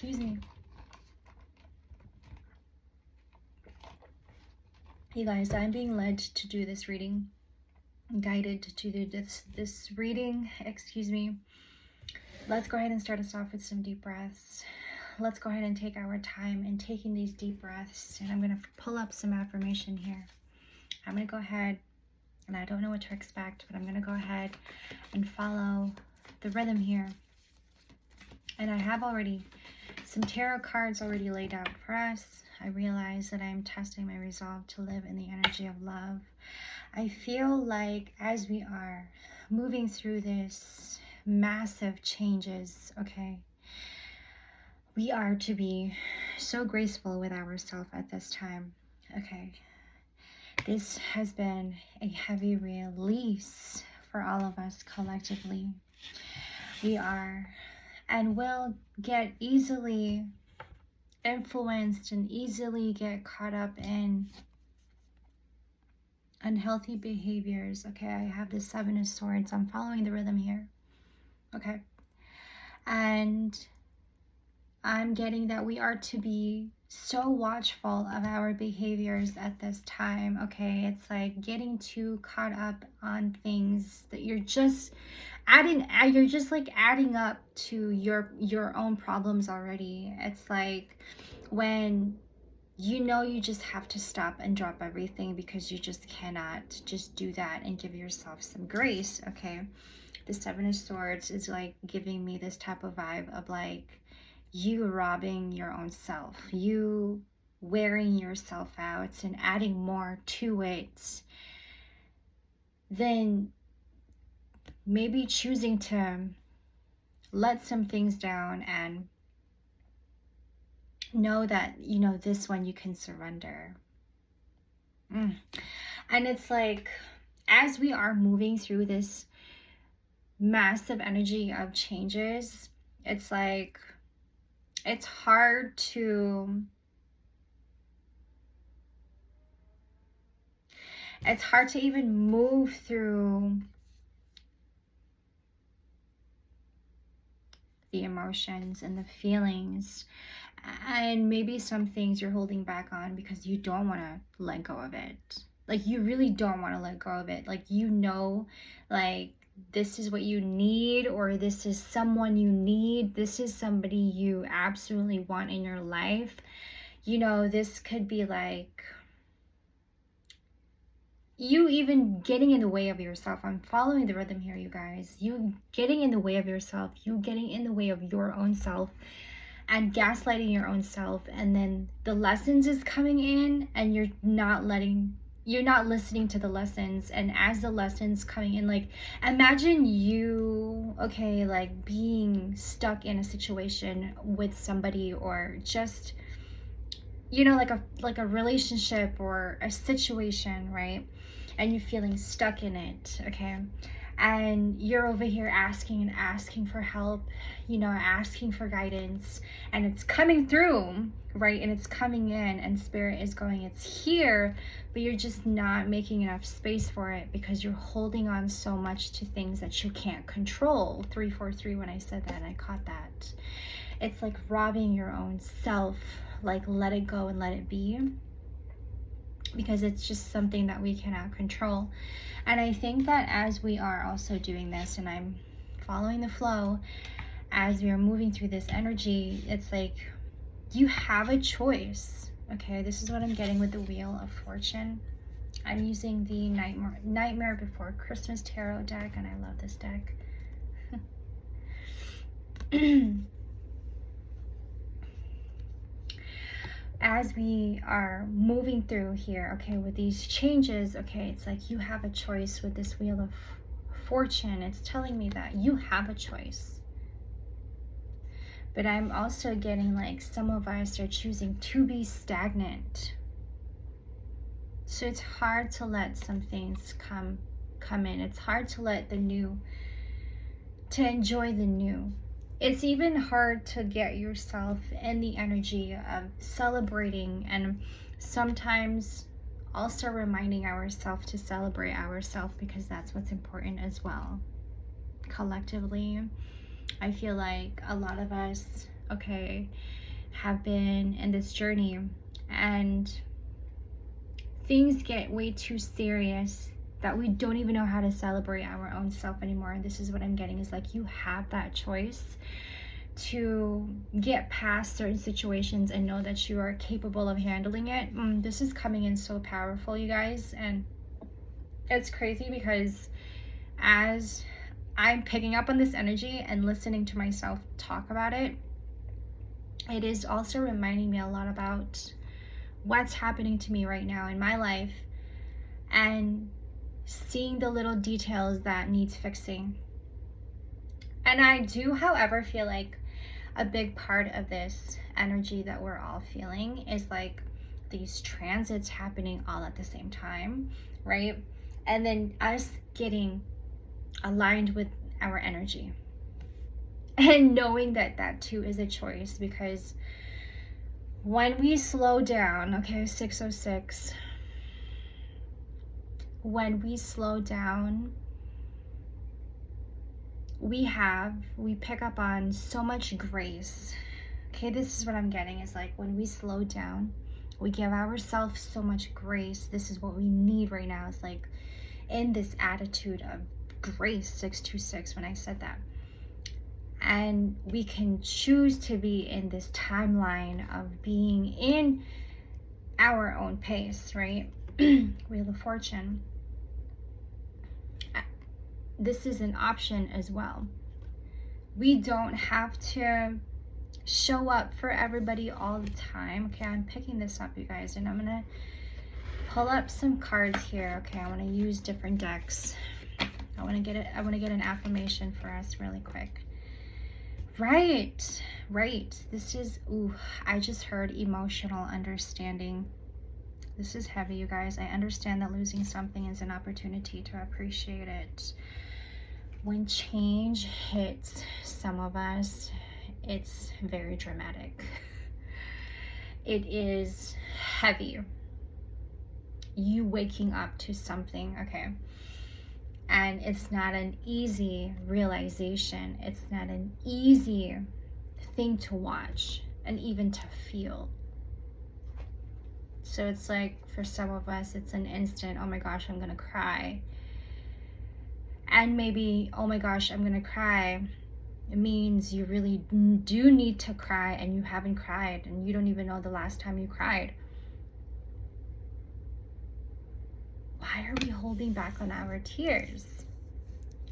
Excuse me. You guys, I'm being led to do this reading, guided to do this reading. Excuse me. Let's go ahead and start us off with some deep breaths. Let's go ahead and take our time in taking these deep breaths. And I'm going to pull up some affirmation here. I'm going to go ahead, and I don't know what to expect, but I'm going to go ahead and follow the rhythm here. And I have already some tarot cards already laid out for us. I realize that I'm testing my resolve to live in the energy of love. I feel like as we are moving through this massive changes, okay, we are to be so graceful with ourselves at this time. Okay, this has been a heavy release for all of us collectively. We are and will get easily influenced and easily get caught up in unhealthy behaviors. Okay, I have the 7 of Swords. I'm following the rhythm here. Okay, and I'm getting that we are to be so watchful of our behaviors at this time. Okay, it's like getting too caught up on things that you're just adding up to your own problems already. It's like when you just have to stop and drop everything because you just cannot just do that and give yourself some grace. Okay, the 7 of Swords is like giving me this type of vibe of like you robbing your own self, you wearing yourself out and adding more to it, then maybe choosing to let some things down and know that, this one you can surrender. And it's like, as we are moving through this massive energy of changes, it's like, it's hard to even move through the emotions and the feelings, and maybe some things you're holding back on because you don't want to let go of it. Like, you really don't want to let go of it. Like, like this is what you need, or this is someone you need, this is somebody you absolutely want in your life. This could be like you even getting in the way of yourself. I'm following the rhythm here, you guys. You getting in the way of yourself, you getting in the way of your own self and gaslighting your own self, and then the lessons is coming in and you're not listening to the lessons. And as the lessons coming in, like, imagine you, okay, like being stuck in a situation with somebody, or just like a relationship or a situation, right? And you're feeling stuck in it, okay? And you're over here asking for help, asking for guidance, and it's coming through, right? And it's coming in, and spirit is going, it's here, but you're just not making enough space for it because you're holding on so much to things that you can't control. 343, when I said that, I caught that. It's like robbing your own self. Like, let it go and let it be, because it's just something that we cannot control. And I think that as we are also doing this, and I'm following the flow, as we are moving through this energy, it's like you have a choice. Okay, this is what I'm getting with the Wheel of Fortune. I'm using the Nightmare Before Christmas tarot deck, and I love this deck. As we are moving through here, okay, with these changes, okay, it's like you have a choice with this Wheel of Fortune. It's telling me that you have a choice. But I'm also getting like some of us are choosing to be stagnant. So it's hard to let some things come in. It's hard to let the new, to enjoy the new. It's even hard to get yourself in the energy of celebrating, and sometimes also reminding ourselves to celebrate ourselves, because that's what's important as well. Collectively, I feel like a lot of us okay, have been in this journey, and things get way too serious that we don't even know how to celebrate our own self anymore. And this is what I'm getting, is like, you have that choice to get past certain situations and know that you are capable of handling it. This is coming in so powerful, you guys. And it's crazy because as I'm picking up on this energy and listening to myself talk about it, it is also reminding me a lot about what's happening to me right now in my life, and seeing the little details that needs fixing. And I do, however, feel like a big part of this energy that we're all feeling is like these transits happening all at the same time, right? And then us getting aligned with our energy, and knowing that that too is a choice, because when we slow down, okay, 606, when we slow down, we pick up on so much grace. Okay, this is what I'm getting, is like, when we slow down, we give ourselves so much grace. This is what we need right now. It's like in this attitude of grace, 626, when I said that. And we can choose to be in this timeline of being in our own pace, right? Wheel of Fortune. This is an option as well. We don't have to show up for everybody all the time. Okay, I'm picking this up, you guys, and I'm gonna pull up some cards here. Okay, I want to use different decks. I want to get an affirmation for us really quick. Right. This is, I just heard emotional understanding. This is heavy, you guys. I understand that losing something is an opportunity to appreciate it. When change hits some of us, it's very dramatic. It is heavy. You waking up to something, okay? And it's not an easy realization. It's not an easy thing to watch and even to feel. So it's like, for some of us, it's an instant, oh my gosh, I'm gonna cry. And maybe, oh my gosh, I'm gonna cry, it means you really do need to cry, and you haven't cried, and you don't even know the last time you cried. Why are we holding back on our tears?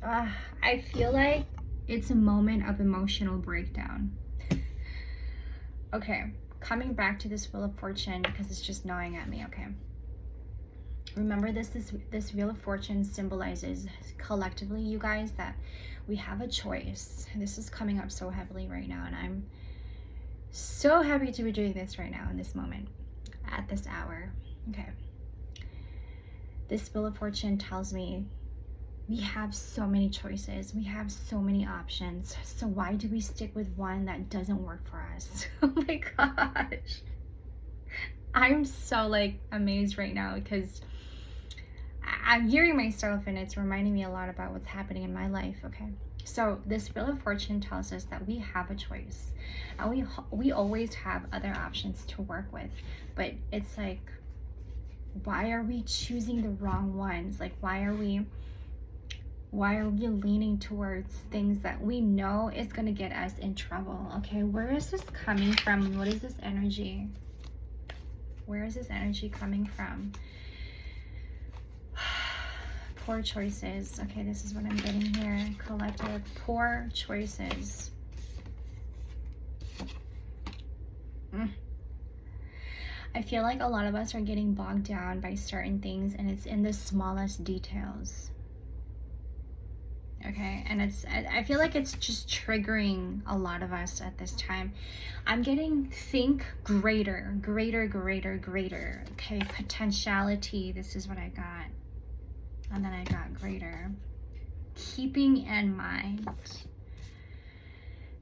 I feel like it's a moment of emotional breakdown. Okay, coming back to this Wheel of Fortune, because it's just gnawing at me, okay? Remember, this Wheel of Fortune symbolizes collectively, you guys, that we have a choice. This is coming up so heavily right now, and I'm so happy to be doing this right now in this moment, at this hour. Okay. This Wheel of Fortune tells me we have so many choices. We have so many options. So why do we stick with one that doesn't work for us? Oh my gosh. I'm so like amazed right now, because I'm hearing myself and it's reminding me a lot about what's happening in my life, okay? So this Wheel of Fortune tells us that we have a choice, and we always have other options to work with, but it's like, why are we choosing the wrong ones? Like, why are we leaning towards things that we know is going to get us in trouble? Okay, where is this coming from? What is this energy? Where is this energy coming from? Poor choices. Okay, this is what I'm getting here. Collective, poor choices. I feel like a lot of us are getting bogged down by certain things, and it's in the smallest details. Okay, and I feel like it's just triggering a lot of us at this time. I'm getting think greater. Okay, potentiality. This is what I got. And then I got greater. Keeping in mind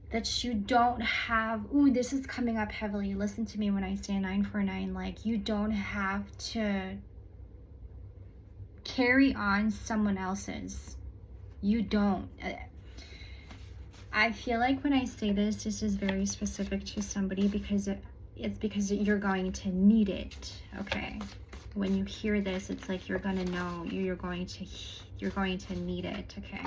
that you don't have, this is coming up heavily. Listen to me when I say 949. Like, you don't have to carry on someone else's. You don't. I feel like when I say this, this is very specific to somebody because it's because you're going to need it, okay? When you hear this, it's like you're gonna know, you're going to need it, okay?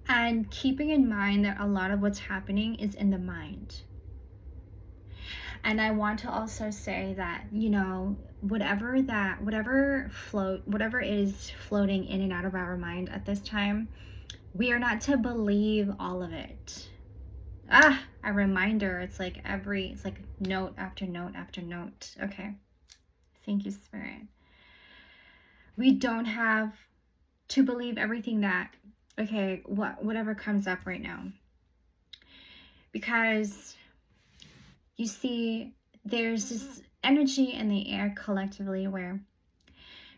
And keeping in mind that a lot of what's happening is in the mind. And I want to also say that, you know, whatever is floating in and out of our mind at this time, we are not to believe all of it. A reminder. It's like note after note after note. Okay. Thank you, Spirit. We don't have to believe everything that, okay, whatever comes up right now. Because you see, there's this energy in the air collectively where,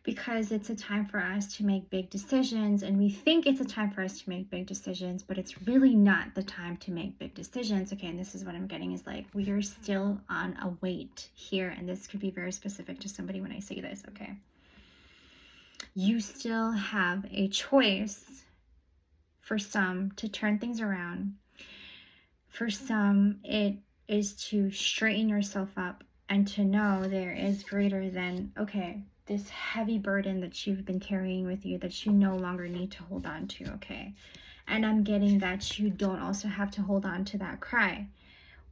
because it's a time for us to make big decisions, and we think it's a time for us to make big decisions, but it's really not the time to make big decisions. Okay, and this is what I'm getting is like, we are still on a wait here, and this could be very specific to somebody when I say this, okay? You still have a choice, for some, to turn things around. For some, it is to straighten yourself up and to know there is greater than, okay, this heavy burden that you've been carrying with you that you no longer need to hold on to, okay? And I'm getting that you don't also have to hold on to that cry.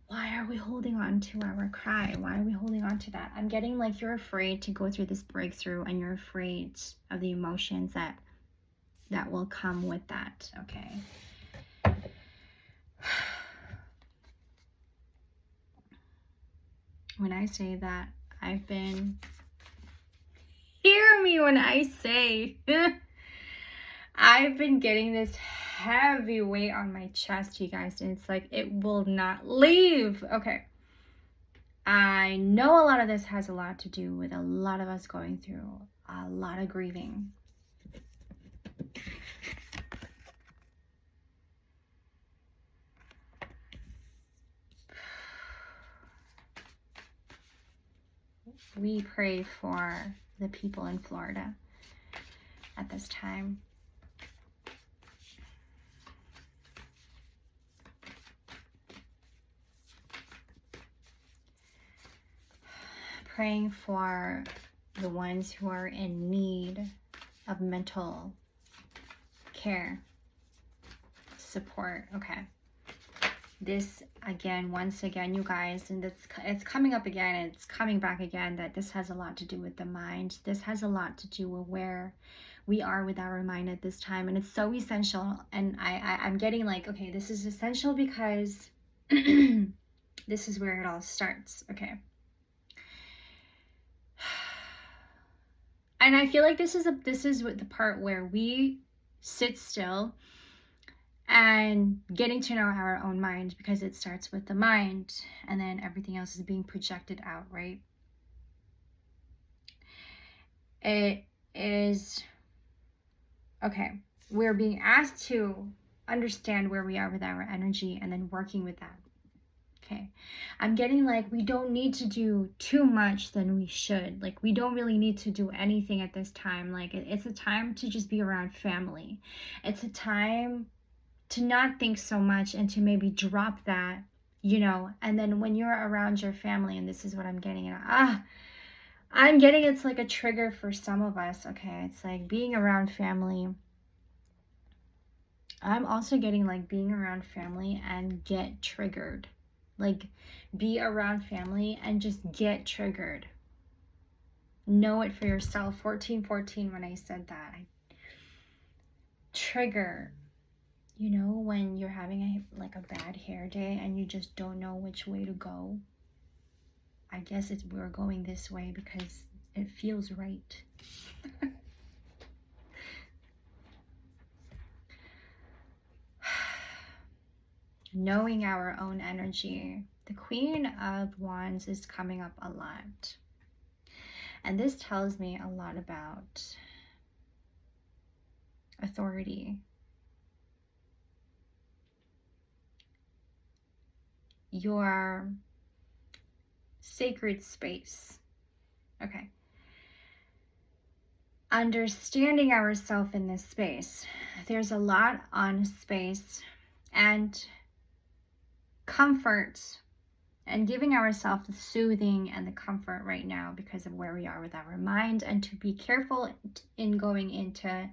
Why are we holding on to our cry? Why are we holding on to that? I'm getting like you're afraid to go through this breakthrough, and you're afraid of the emotions that will come with that, okay? When I say that, hear me when I say, I've been getting this heavy weight on my chest, you guys, and it's like, it will not leave. Okay. I know a lot of this has a lot to do with a lot of us going through a lot of grieving. We pray for the people in Florida at this time. Praying for the ones who are in need of mental care, support, okay? This, again, once again, you guys, and it's coming up again, and it's coming back again, that this has a lot to do with the mind. This has a lot to do with where we are with our mind at this time, and it's so essential. And I'm getting like, okay, this is essential because this is where it all starts, okay? And I feel like this is the part where we sit still and getting to know our own mind, because it starts with the mind and then everything else is being projected out, right? It is, okay, we're being asked to understand where we are with our energy and then working with that. Okay, I'm getting like, we don't need to do too much than we should. Like, we don't really need to do anything at this time. Like, it's a time to just be around family. It's a time to not think so much and to maybe drop that, you know. And then when you're around your family, and this is what I'm getting at, I'm getting, it's like a trigger for some of us, okay? It's like being around family. I'm also getting like being around family and get triggered. Like, be around family and just get triggered. Know it for yourself. 1414, when I said that. Trigger. You know, when you're having a bad hair day and you just don't know which way to go. I guess we're going this way because it feels right. Knowing our own energy. The Queen of Wands is coming up a lot. And this tells me a lot about authority. Your sacred space. Okay. understanding ourselves in this space. There's a lot on space, and comfort, and giving ourselves the soothing and the comfort right now because of where we are with our mind, and to be careful in going into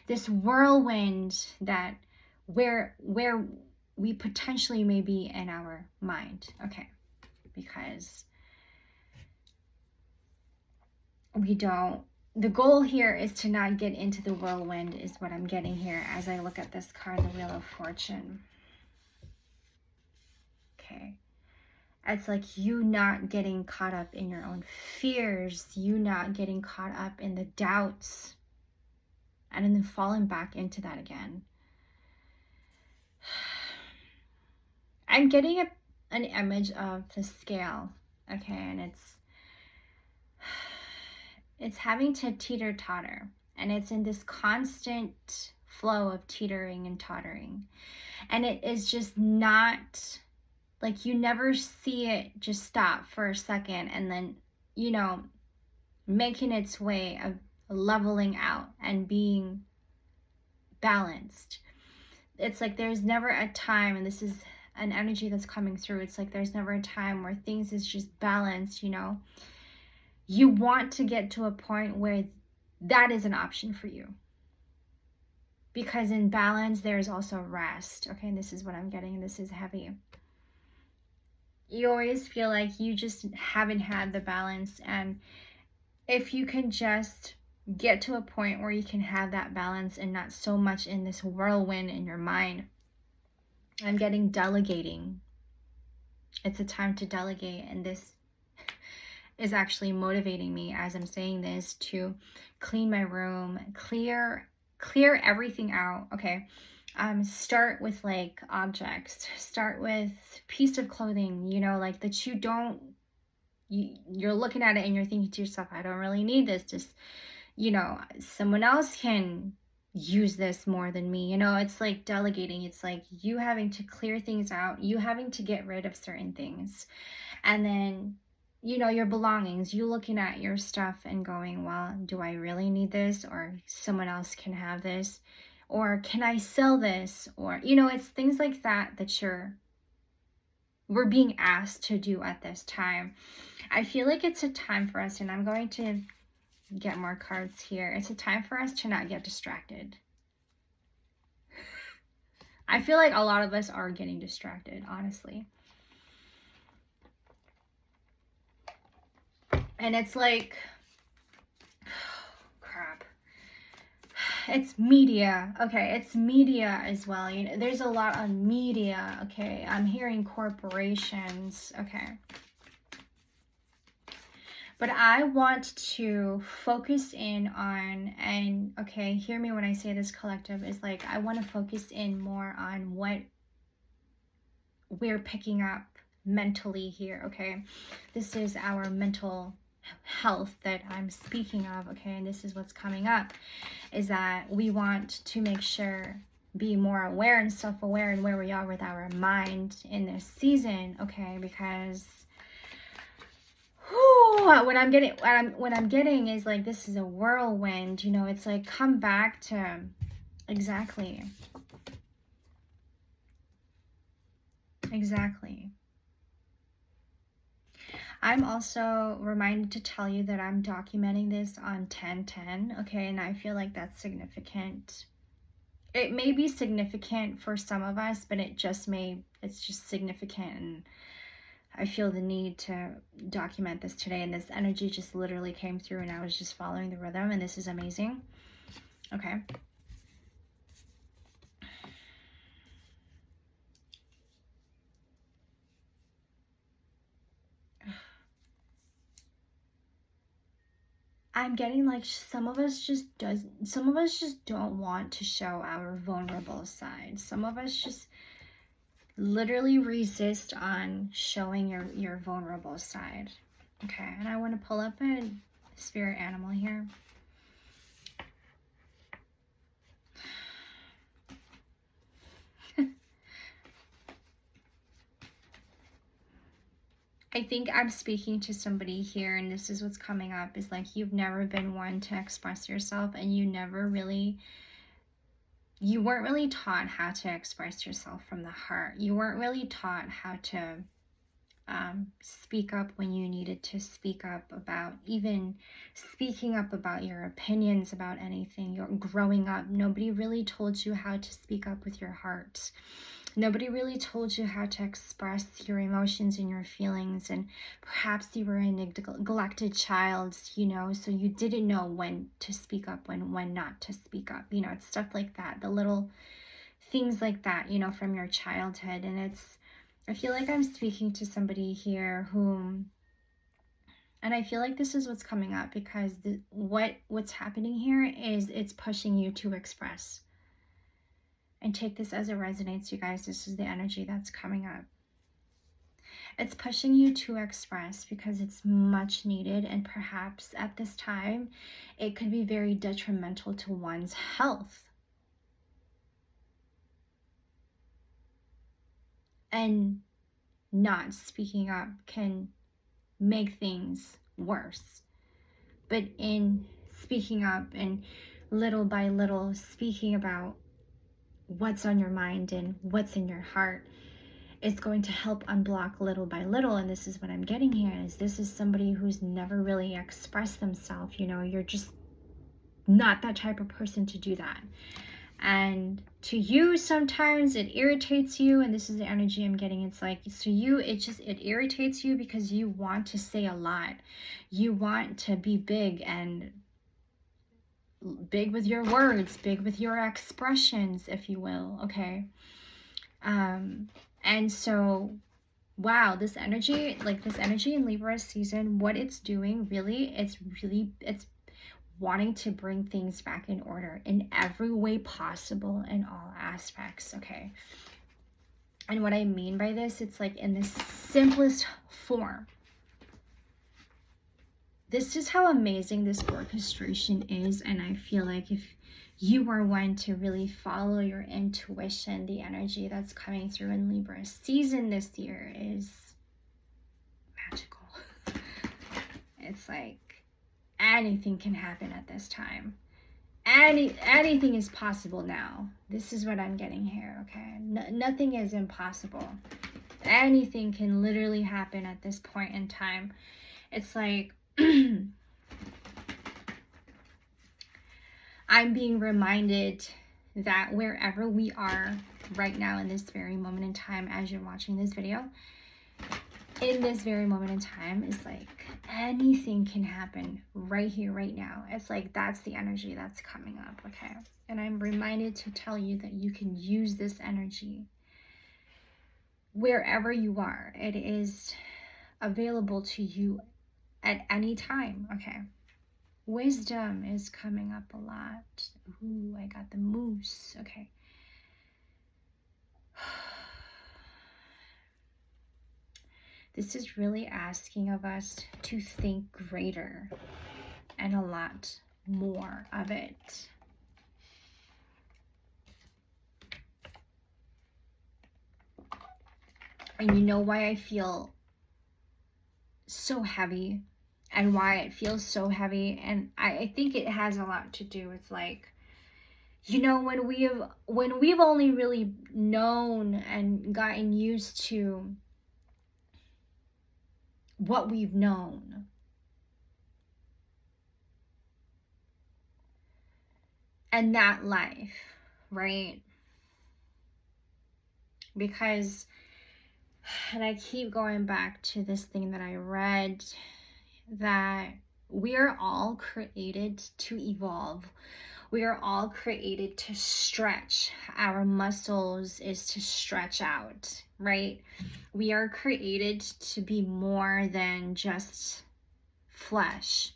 this whirlwind that where we potentially may be in our mind. Okay, because we don't, the goal here is to not get into the whirlwind, is what I'm getting here as I look at this card, the Wheel of Fortune. Okay. It's like you not getting caught up in your own fears, you not getting caught up in the doubts, and then falling back into that again. I'm getting an image of the scale, okay, and it's having to teeter-totter, and it's in this constant flow of teetering and tottering, and it is just not, like, you never see it just stop for a second and then, you know, making its way of leveling out and being balanced. It's like there's never a time, and this is an energy that's coming through, it's like there's never a time where things is just balanced, you know. You want to get to a point where that is an option for you, because in balance there's also rest. Okay, and this is what I'm getting, and this is heavy. You always feel like you just haven't had the balance, and if you can just get to a point where you can have that balance and not so much in this whirlwind in your mind. I'm getting delegating. It's a time to delegate, and this is actually motivating me as I'm saying this to clean my room, clear everything out. Okay, start with like objects, start with piece of clothing, you know, like that you don't, you're looking at it and you're thinking to yourself, I don't really need this, just, you know, someone else can use this more than me. You know, it's like delegating. It's like you having to clear things out, you having to get rid of certain things, and then, you know, your belongings, you looking at your stuff and going, well, do I really need this, or someone else can have this, or can I sell this, or, you know, it's things like that that we're being asked to do at this time. I feel like it's a time for us, and I'm going to get more cards here. It's a time for us to not get distracted. I feel like a lot of us are getting distracted, honestly. And it's like, crap. It's media. Okay, it's media as well. You know, there's a lot on media. Okay, I'm hearing corporations. Okay. But I want to focus in on, and okay, hear me when I say this, collective, is like I want to focus in more on what we're picking up mentally here. Okay, this is our mental health that I'm speaking of. Okay, and this is what's coming up, is that we want to make sure, be more aware and self-aware in where we are with our mind in this season. Okay, because what I'm getting is like, this is a whirlwind, you know. It's like, come back to exactly. I'm also reminded to tell you that I'm documenting this on 10/10, okay, and I feel like that's significant. It may be significant for some of us, but it's just significant, and I feel the need to document this today, and this energy just literally came through, and I was just following the rhythm, and this is amazing. Okay. I'm getting like some of us just don't want to show our vulnerable side. Some of us just literally resist on showing your vulnerable side. Okay, and I want to pull up a spirit animal here. I think I'm speaking to somebody here, and this is what's coming up, is like you've never been one to express yourself, and you weren't really taught how to express yourself from the heart. You weren't really taught how to speak up when you needed to speak up, about even speaking up about your opinions about anything. You're growing up, nobody really told you how to speak up with your heart. Nobody really told you how to express your emotions and your feelings, and perhaps you were a neglected child, you know, so you didn't know when to speak up, when not to speak up, you know. It's stuff like that, the little things like that, you know, from your childhood. And I feel like I'm speaking to somebody here and I feel like this is what's coming up, because what's happening here is it's pushing you to express. And take this as it resonates, you guys. This is the energy that's coming up. It's pushing you to express because it's much needed, and perhaps at this time, it could be very detrimental to one's health. And not speaking up can make things worse. But in speaking up and little by little speaking about what's on your mind and what's in your heart, is going to help unblock little by little. And this is what I'm getting here, is this is somebody who's never really expressed themselves. You know, you're just not that type of person to do that. And to you, sometimes it irritates you, and this is the energy I'm getting. It's like, to you, it irritates you because you want to say a lot. You want to be big, and big with your words, big with your expressions, if you will, okay? And so, wow, this energy in Libra season, what it's doing, it's wanting to bring things back in order in every way possible, in all aspects, okay? And what I mean by this, it's like in the simplest form. This is how amazing this orchestration is, and I feel like if you are one to really follow your intuition, the energy that's coming through in Libra season this year is magical. It's like anything can happen at this time. Anything is possible now. This is what I'm getting here, okay? Nothing is impossible. Anything can literally happen at this point in time. It's like I'm being reminded that wherever we are right now in this very moment in time, as you're watching this video, in this very moment in time, is like anything can happen right here, right now. It's like that's the energy that's coming up, okay? And I'm reminded to tell you that you can use this energy wherever you are. It is available to you at any time, okay? Wisdom is coming up a lot. Ooh, I got the moose, okay. This is really asking of us to think greater and a lot more of it. And you know why I feel so heavy, and why it feels so heavy, and I think it has a lot to do with, like, you know, when we've only really known and gotten used to what we've known, and that life, right? Because, and I keep going back to this thing that I read, that we are all created to evolve. We are all created to stretch. Our muscles is to stretch out, right? We are created to be more than just flesh.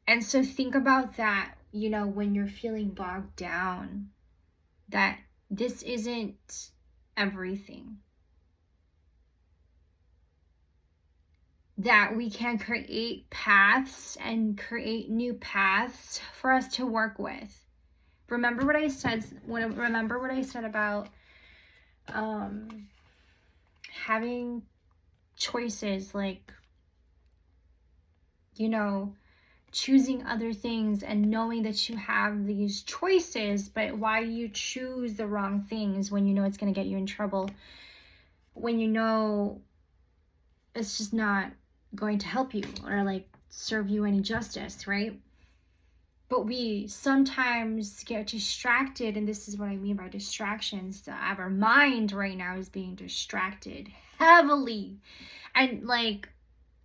And so think about that, you know, when you're feeling bogged down, that this isn't everything. That we can create paths and create new paths for us to work with. Remember what I said about having choices, like, you know, choosing other things and knowing that you have these choices, but why do you choose the wrong things when you know it's going to get you in trouble? When you know it's just not going to help you or like serve you any justice, right? But we sometimes get distracted, and this is what I mean by distractions. Our mind right now is being distracted heavily, and like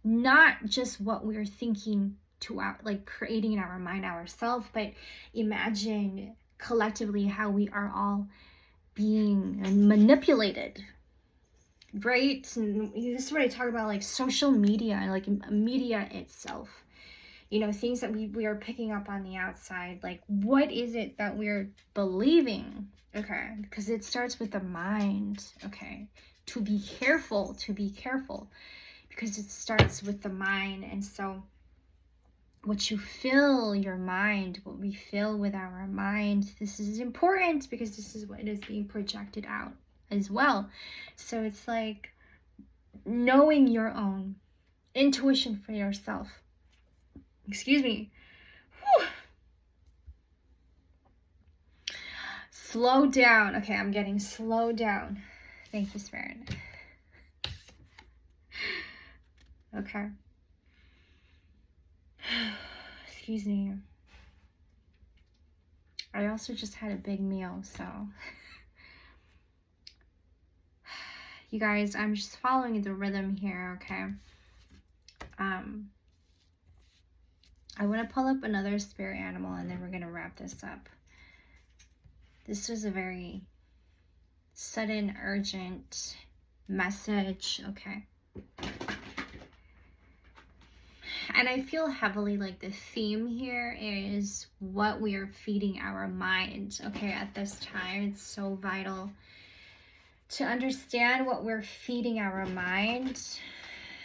not just what we're thinking to our, like creating in our mind ourselves, but imagine collectively how we are all being manipulated, right? And this is what I talk about, like social media and like media itself, you know, things that we are picking up on the outside. Like, what is it that we're believing? Okay, because it starts with the mind. Okay, to be careful, because it starts with the mind. And so what you fill your mind, what we fill with our mind, this is important because this is what is being projected out as well. So it's like knowing your own intuition for yourself. Excuse me. Whew. Slow down. Okay, I'm getting slowed down. Thank you, Spirit. Okay. Excuse me. I also just had a big meal, so you guys, I'm just following the rhythm here, okay? I want to pull up another spirit animal and then we're going to wrap this up. This was a very sudden, urgent message, okay? And I feel heavily like the theme here is what we are feeding our mind, okay, at this time. It's so vital to understand what we're feeding our mind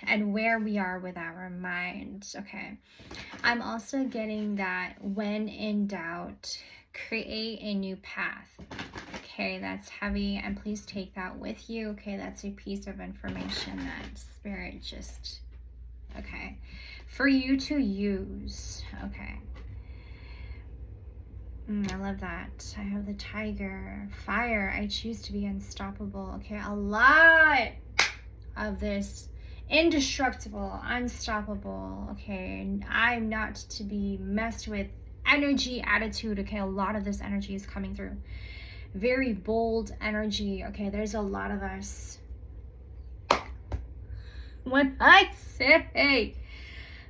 and where we are with our mind, okay? I'm also getting that when in doubt, create a new path. Okay, that's heavy, and please take that with you. Okay, that's a piece of information that Spirit just, okay, for you to use. Okay. I love that. I have the tiger. Fire. I choose to be unstoppable. Okay, a lot of this. Indestructible, unstoppable. Okay, I'm not to be messed with. Energy, attitude. Okay, a lot of this energy is coming through. Very bold energy. Okay, there's a lot of us. When I say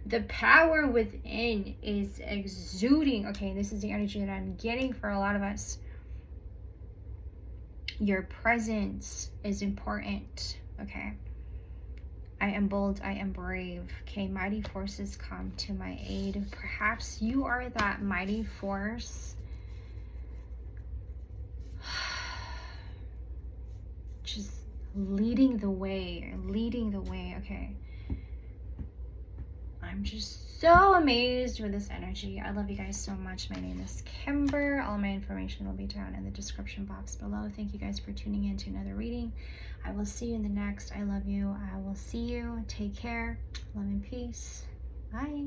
the power within is exuding, okay, this is the energy that I'm getting for a lot of us. Your presence is important, okay? I am bold, I am brave. Okay, mighty forces come to my aid. Perhaps you are that mighty force. Just leading the way, okay? I'm just so amazed with this energy. I love you guys so much. My name is Kimber. All my information will be down in the description box below. Thank you guys for tuning in to another reading. I will see you in the next. I love you. I will see you. Take care. Love and peace. Bye.